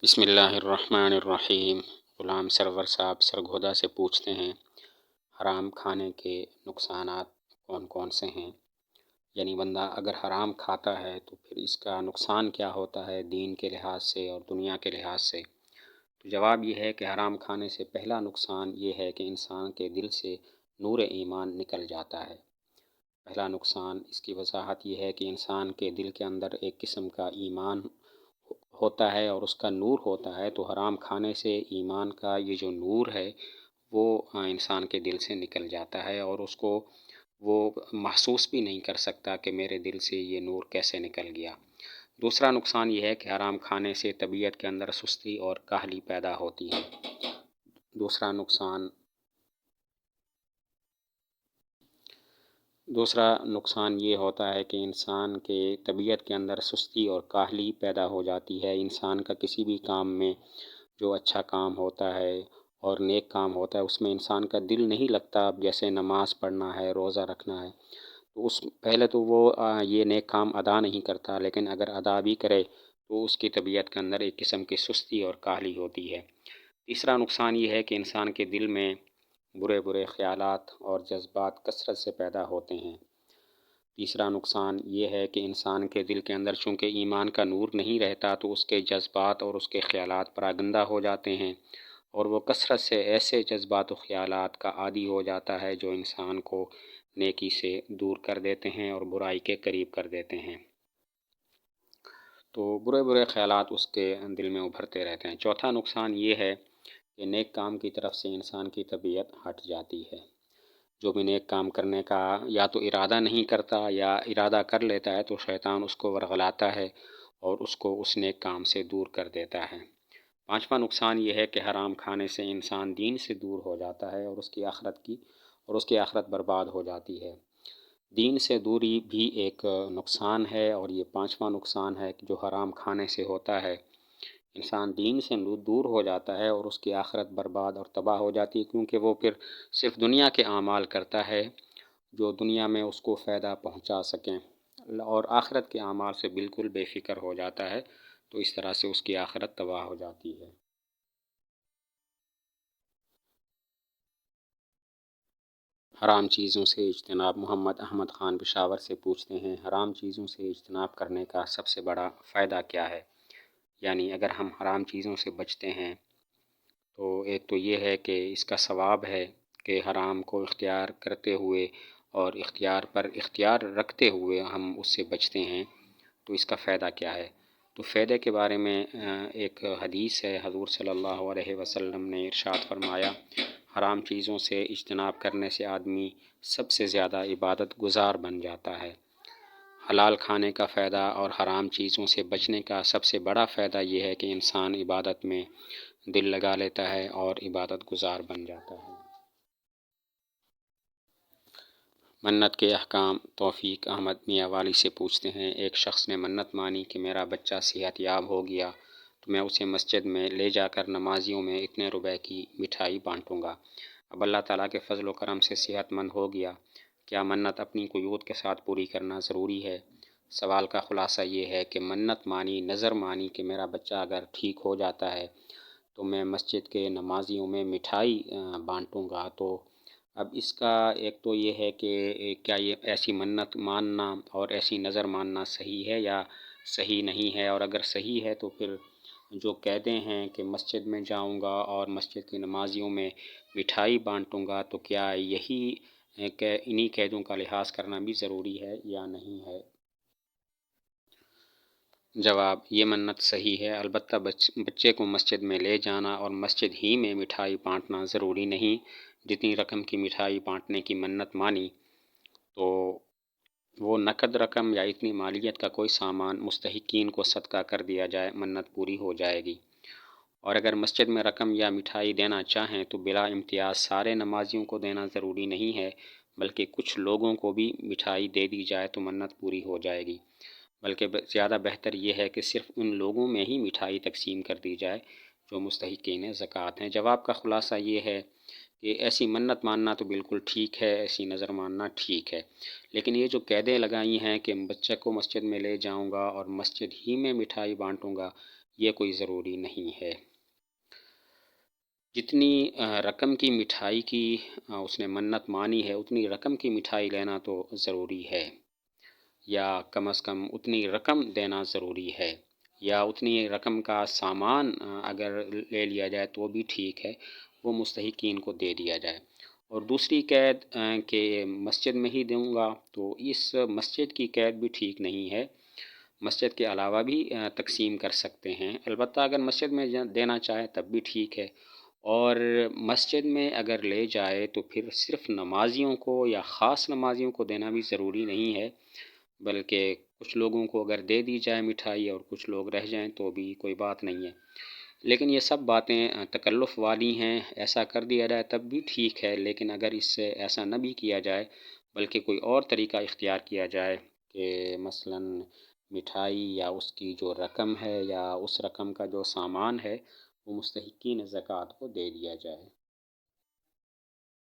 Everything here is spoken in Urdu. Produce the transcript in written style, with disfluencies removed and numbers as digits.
بسم اللہ الرحمن الرحیم۔ غلام سرور صاحب سرگودا سے پوچھتے ہیں، حرام کھانے کے نقصانات کون کون سے ہیں؟ یعنی بندہ اگر حرام کھاتا ہے تو پھر اس کا نقصان کیا ہوتا ہے دین کے لحاظ سے اور دنیا کے لحاظ سے؟ تو جواب یہ ہے کہ حرام کھانے سے پہلا نقصان یہ ہے کہ انسان کے دل سے نور ایمان نکل جاتا ہے۔ پہلا نقصان اس کی وضاحت یہ ہے کہ انسان کے دل کے اندر ایک قسم کا ایمان ہوتا ہے اور اس کا نور ہوتا ہے، تو حرام کھانے سے ایمان کا یہ جو نور ہے وہ انسان کے دل سے نکل جاتا ہے اور اس کو وہ محسوس بھی نہیں کر سکتا کہ میرے دل سے یہ نور کیسے نکل گیا۔ دوسرا نقصان یہ ہے کہ حرام کھانے سے طبیعت کے اندر سستی اور کاہلی پیدا ہوتی ہے۔ دوسرا نقصان یہ ہوتا ہے کہ انسان کے طبیعت کے اندر سستی اور کاہلی پیدا ہو جاتی ہے۔ انسان کا کسی بھی کام میں جو اچھا کام ہوتا ہے اور نیک کام ہوتا ہے اس میں انسان کا دل نہیں لگتا، جیسے نماز پڑھنا ہے، روزہ رکھنا ہے، تو پہلے تو وہ یہ نیک کام ادا نہیں کرتا، لیکن اگر ادا بھی کرے تو اس کی طبیعت کے اندر ایک قسم کی سستی اور کاہلی ہوتی ہے۔ تیسرا نقصان یہ ہے کہ انسان کے دل میں برے خیالات اور جذبات کثرت سے پیدا ہوتے ہیں۔ تیسرا نقصان یہ ہے کہ انسان کے دل کے اندر چونکہ ایمان کا نور نہیں رہتا تو اس کے جذبات اور اس کے خیالات پراگندہ ہو جاتے ہیں، اور وہ کثرت سے ایسے جذبات و خیالات کا عادی ہو جاتا ہے جو انسان کو نیکی سے دور کر دیتے ہیں اور برائی کے قریب کر دیتے ہیں، تو برے خیالات اس کے دل میں ابھرتے رہتے ہیں۔ چوتھا نقصان یہ ہے کہ نیک کام کی طرف سے انسان کی طبیعت ہٹ جاتی ہے۔ جو بھی نیک کام کرنے کا یا تو ارادہ نہیں کرتا یا ارادہ کر لیتا ہے تو شیطان اس کو ورغلاتا ہے اور اس کو اس نیک کام سے دور کر دیتا ہے۔ پانچواں نقصان یہ ہے کہ حرام کھانے سے انسان دین سے دور ہو جاتا ہے اور اس کی آخرت برباد ہو جاتی ہے۔ دین سے دوری بھی ایک نقصان ہے، اور یہ پانچواں نقصان ہے کہ جو حرام کھانے سے ہوتا ہے، انسان دین سے دور ہو جاتا ہے اور اس کی آخرت برباد اور تباہ ہو جاتی ہے، کیونکہ وہ پھر صرف دنیا کے اعمال کرتا ہے جو دنیا میں اس کو فائدہ پہنچا سکیں، اور آخرت کے اعمال سے بالکل بے فکر ہو جاتا ہے، تو اس طرح سے اس کی آخرت تباہ ہو جاتی ہے۔ حرام چیزوں سے اجتناب۔ محمد احمد خان پشاور سے پوچھتے ہیں، حرام چیزوں سے اجتناب کرنے کا سب سے بڑا فائدہ کیا ہے؟ یعنی اگر ہم حرام چیزوں سے بچتے ہیں تو ایک تو یہ ہے کہ اس کا ثواب ہے کہ حرام کو اختیار کرتے ہوئے اور اختیار پر اختیار رکھتے ہوئے ہم اس سے بچتے ہیں، تو اس کا فائدہ کیا ہے؟ تو فائدے کے بارے میں ایک حدیث ہے، حضور صلی اللہ علیہ وسلم نے ارشاد فرمایا، حرام چیزوں سے اجتناب کرنے سے آدمی سب سے زیادہ عبادت گزار بن جاتا ہے۔ حلال کھانے کا فائدہ اور حرام چیزوں سے بچنے کا سب سے بڑا فائدہ یہ ہے کہ انسان عبادت میں دل لگا لیتا ہے اور عبادت گزار بن جاتا ہے۔ منت کے احکام۔ توفیق احمد میاں والی سے پوچھتے ہیں، ایک شخص نے منت مانی کہ میرا بچہ صحت یاب ہو گیا تو میں اسے مسجد میں لے جا کر نمازیوں میں اتنے روپے کی مٹھائی بانٹوں گا۔ اب اللہ تعالیٰ کے فضل و کرم سے صحت مند ہو گیا، کیا منت اپنی قیود کے ساتھ پوری کرنا ضروری ہے؟ سوال کا خلاصہ یہ ہے کہ منت مانی، نظر مانی کہ میرا بچہ اگر ٹھیک ہو جاتا ہے تو میں مسجد کے نمازیوں میں مٹھائی بانٹوں گا۔ تو اب اس کا ایک تو یہ ہے کہ کیا یہ ایسی منت ماننا اور ایسی نظر ماننا صحیح ہے یا صحیح نہیں ہے، اور اگر صحیح ہے تو پھر جو قیدیں ہیں کہ مسجد میں جاؤں گا اور مسجد کی نمازیوں میں مٹھائی بانٹوں گا، تو کیا یہی کہ انہی قیدوں کا لحاظ کرنا بھی ضروری ہے یا نہیں ہے؟ جواب، یہ منت صحیح ہے، البتہ بچے کو مسجد میں لے جانا اور مسجد ہی میں مٹھائی بانٹنا ضروری نہیں۔ جتنی رقم کی مٹھائی بانٹنے کی منت مانی تو وہ نقد رقم یا اتنی مالیت کا کوئی سامان مستحقین کو صدقہ کر دیا جائے، منت پوری ہو جائے گی۔ اور اگر مسجد میں رقم یا مٹھائی دینا چاہیں تو بلا امتیاز سارے نمازیوں کو دینا ضروری نہیں ہے، بلکہ کچھ لوگوں کو بھی مٹھائی دے دی جائے تو منت پوری ہو جائے گی۔ بلکہ زیادہ بہتر یہ ہے کہ صرف ان لوگوں میں ہی مٹھائی تقسیم کر دی جائے جو مستحقین زکوٰۃ ہیں۔ جواب کا خلاصہ یہ ہے کہ ایسی منت ماننا تو بالکل ٹھیک ہے، ایسی نظر ماننا ٹھیک ہے، لیکن یہ جو قیدیں لگائی ہیں کہ بچے کو مسجد میں لے جاؤں گا اور مسجد ہی میں مٹھائی بانٹوں گا، یہ کوئی ضروری نہیں ہے۔ جتنی رقم کی مٹھائی کی اس نے منت مانی ہے اتنی رقم کی مٹھائی لینا تو ضروری ہے، یا کم از کم اتنی رقم دینا ضروری ہے، یا اتنی رقم کا سامان اگر لے لیا جائے تو بھی ٹھیک ہے، وہ مستحقین کو دے دیا جائے۔ اور دوسری قید کہ مسجد میں ہی دوں گا، تو اس مسجد کی قید بھی ٹھیک نہیں ہے، مسجد کے علاوہ بھی تقسیم کر سکتے ہیں، البتہ اگر مسجد میں دینا چاہے تب بھی ٹھیک ہے، اور مسجد میں اگر لے جائے تو پھر صرف نمازیوں کو یا خاص نمازیوں کو دینا بھی ضروری نہیں ہے، بلکہ کچھ لوگوں کو اگر دے دی جائے مٹھائی اور کچھ لوگ رہ جائیں تو بھی کوئی بات نہیں ہے۔ لیکن یہ سب باتیں تکلف والی ہیں، ایسا کر دیا جائے تب بھی ٹھیک ہے، لیکن اگر اس سے ایسا نہ بھی کیا جائے بلکہ کوئی اور طریقہ اختیار کیا جائے کہ مثلاً مٹھائی یا اس کی جو رقم ہے یا اس رقم کا جو سامان ہے وہ مستحقین زکوٰۃ کو دے دیا جائے۔